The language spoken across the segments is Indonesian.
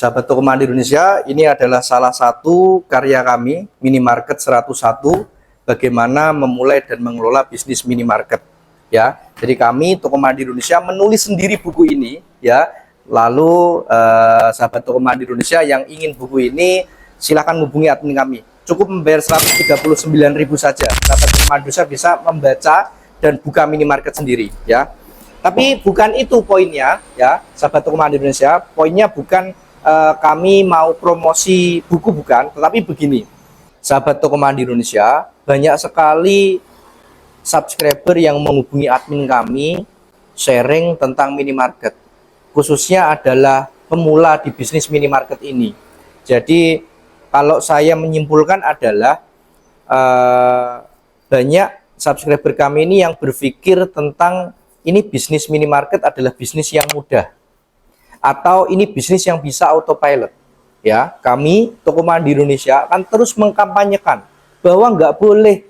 Sahabat Toko Mandiri Indonesia, ini adalah salah satu karya kami, Minimarket 101, bagaimana memulai dan mengelola bisnis minimarket. Ya, jadi kami Toko Mandiri Indonesia menulis sendiri buku ini, ya. Lalu sahabat Toko Mandiri Indonesia yang ingin buku ini, silakan hubungi admin kami. Cukup membayar 139.000 saja. Sahabat Toko Mandiri Indonesia bisa membaca dan buka minimarket sendiri, ya. Tapi bukan itu poinnya, ya, sahabat Toko Mandiri Indonesia. Poinnya bukan kami mau promosi buku, bukan, tetapi begini, sahabat Toko Mandiri Indonesia, banyak sekali subscriber yang menghubungi admin kami sharing tentang minimarket, khususnya adalah pemula di bisnis minimarket ini. Jadi kalau saya menyimpulkan adalah banyak subscriber kami ini yang berpikir tentang ini bisnis minimarket adalah bisnis yang mudah, atau ini bisnis yang bisa autopilot. Ya, kami Toko Mandiri Indonesia akan terus mengkampanyekan bahwa nggak boleh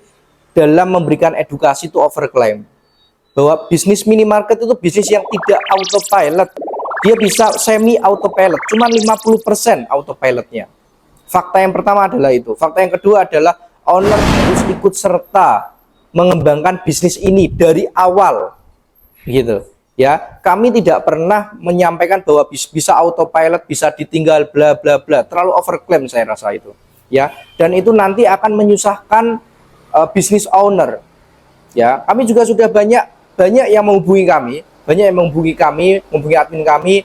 dalam memberikan edukasi itu overclaim, bahwa bisnis minimarket itu bisnis yang tidak autopilot. Dia bisa semi autopilot, cuma 50% autopilotnya. Fakta yang pertama adalah itu. Fakta yang kedua adalah owner harus ikut serta mengembangkan bisnis ini dari awal, gitu. Ya, kami tidak pernah menyampaikan bahwa bisa autopilot, bisa ditinggal, bla bla bla. Terlalu overclaim saya rasa itu. Ya, dan itu nanti akan menyusahkan business owner. Ya, kami juga sudah banyak yang menghubungi kami, menghubungi admin kami.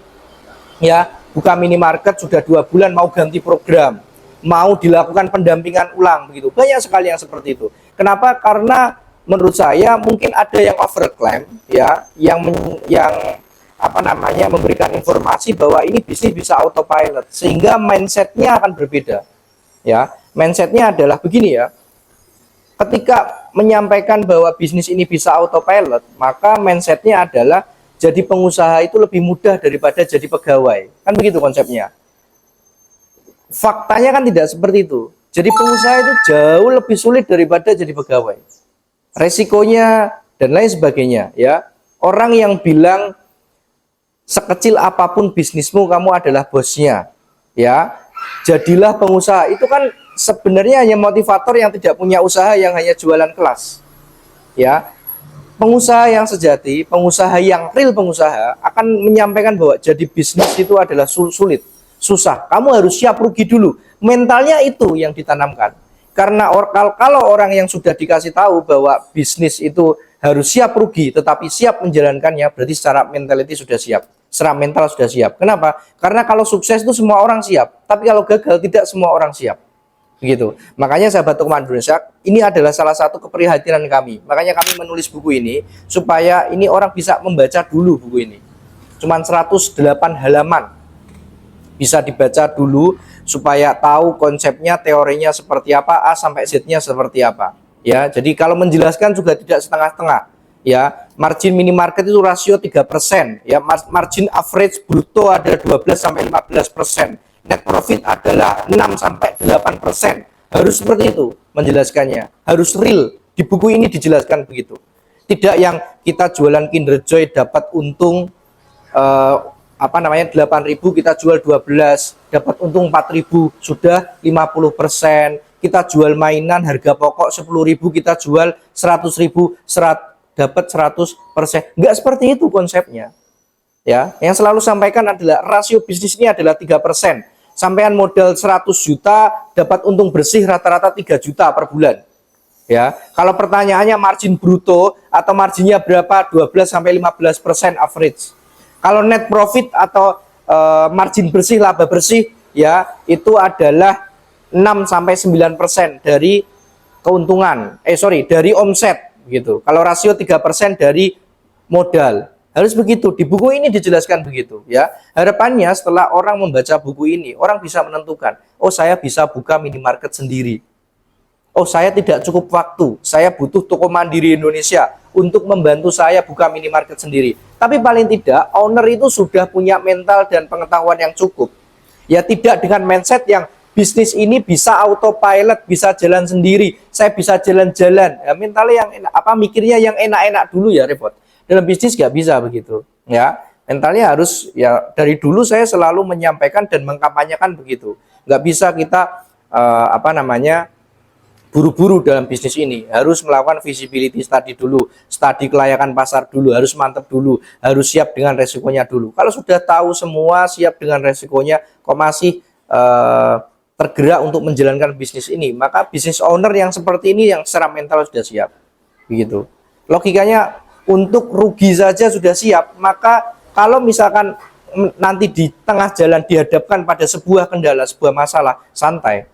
Ya, buka minimarket sudah 2 bulan mau ganti program, mau dilakukan pendampingan ulang, begitu. Banyak sekali yang seperti itu. Kenapa? Karena menurut saya mungkin ada yang overclaim, ya, yang memberikan informasi bahwa ini bisnis bisa autopilot, sehingga mindsetnya akan berbeda. Ya, mindsetnya adalah begini, ya. Ketika menyampaikan bahwa bisnis ini bisa autopilot, maka mindsetnya adalah jadi pengusaha itu lebih mudah daripada jadi pegawai. Kan begitu konsepnya. Faktanya kan tidak seperti itu. Jadi pengusaha itu jauh lebih sulit daripada jadi pegawai. Resikonya dan lain sebagainya, ya. Orang yang bilang sekecil apapun bisnismu kamu adalah bosnya, ya. Jadilah pengusaha, itu kan sebenarnya hanya motivator yang tidak punya usaha, yang hanya jualan kelas. Ya. Pengusaha yang sejati, pengusaha yang real pengusaha akan menyampaikan bahwa jadi bisnis itu adalah sulit, susah. Kamu harus siap rugi dulu. Mentalnya itu yang ditanamkan. Karena kalau orang yang sudah dikasih tahu bahwa bisnis itu harus siap rugi, tetapi siap menjalankannya, berarti secara mentality sudah siap, secara mental sudah siap. Kenapa? Karena kalau sukses itu semua orang siap, tapi kalau gagal tidak semua orang siap. Begitu. Makanya sahabat Toko Mandiri Indonesia, ini adalah salah satu keprihatinan kami. Makanya kami menulis buku ini supaya ini orang bisa membaca dulu buku ini. Cuman 108 halaman. Bisa dibaca dulu supaya tahu konsepnya, teorinya seperti apa, A sampai Z-nya seperti apa. Ya, jadi kalau menjelaskan juga tidak setengah-setengah. Ya, margin minimarket itu rasio 3%, ya, margin average bruto ada 12 sampai 15%. Net profit adalah 6 sampai 8%. Harus seperti itu menjelaskannya. Harus real. Di buku ini dijelaskan begitu. Tidak yang kita jualan Kinder Joy dapat untung 8.000 kita jual 12, dapat untung 4.000, sudah 50%. Kita jual mainan harga pokok 10.000, kita jual 100.000, dapat 100%. Enggak seperti itu konsepnya. Ya, yang selalu sampaikan adalah rasio bisnis ini adalah 3%. Sampean modal 100 juta, dapat untung bersih rata-rata 3 juta per bulan. Ya, kalau pertanyaannya margin bruto atau marginnya berapa? 12 sampai 15% average. Kalau net profit atau margin bersih, laba bersih, ya, itu adalah 6 sampai 9% dari keuntungan. Dari omset, gitu. Kalau rasio 3% dari modal. Harus begitu. Di buku ini dijelaskan begitu, ya. Harapannya setelah orang membaca buku ini, orang bisa menentukan, oh saya bisa buka minimarket sendiri. Oh saya tidak cukup waktu, saya butuh Toko Mandiri Indonesia untuk membantu saya buka minimarket sendiri. Tapi paling tidak owner itu sudah punya mental dan pengetahuan yang cukup. Ya, tidak dengan mindset yang bisnis ini bisa autopilot, bisa jalan sendiri, saya bisa jalan-jalan. Ya, mentalnya yang mikirnya yang enak-enak dulu, ya repot. Dalam bisnis nggak bisa begitu. Ya, Mentalnya harus, ya dari dulu saya selalu menyampaikan dan mengkampanyekan begitu. Nggak bisa kita buru-buru dalam bisnis ini, harus melakukan visibility study dulu, studi kelayakan pasar dulu, harus mantap dulu, harus siap dengan resikonya dulu. Kalau sudah tahu semua, siap dengan resikonya, kok masih tergerak untuk menjalankan bisnis ini, maka bisnis owner yang seperti ini yang secara mental sudah siap. Begitu. Logikanya, untuk rugi saja sudah siap, maka kalau misalkan nanti di tengah jalan dihadapkan pada sebuah kendala, sebuah masalah, santai.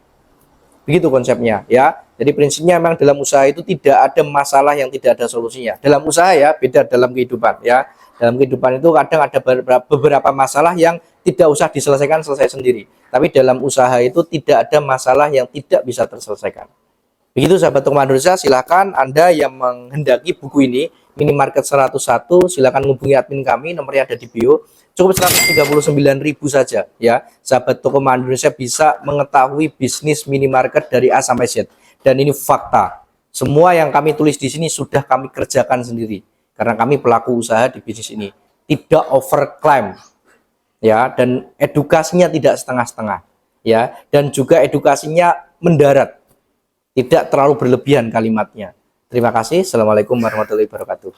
Begitu konsepnya, ya. Jadi prinsipnya memang dalam usaha itu tidak ada masalah yang tidak ada solusinya. Dalam usaha ya, beda dalam kehidupan ya. Dalam kehidupan itu kadang ada beberapa masalah yang tidak usah diselesaikan, selesai sendiri. Tapi dalam usaha itu tidak ada masalah yang tidak bisa terselesaikan. Begitu sahabat Toko Indonesia, silakan Anda yang menghendaki buku ini, Minimarket 101, silakan menghubungi admin kami, nomornya ada di bio. Cukup 139.000 saja ya. Sahabat Toko Indonesia bisa mengetahui bisnis minimarket dari A sampai Z. Dan ini fakta. Semua yang kami tulis di sini sudah kami kerjakan sendiri. Karena kami pelaku usaha di bisnis ini. Tidak overclaim. Ya, dan edukasinya tidak setengah-setengah. Ya, dan juga edukasinya mendarat. Tidak terlalu berlebihan kalimatnya. Terima kasih. Assalamualaikum warahmatullahi wabarakatuh.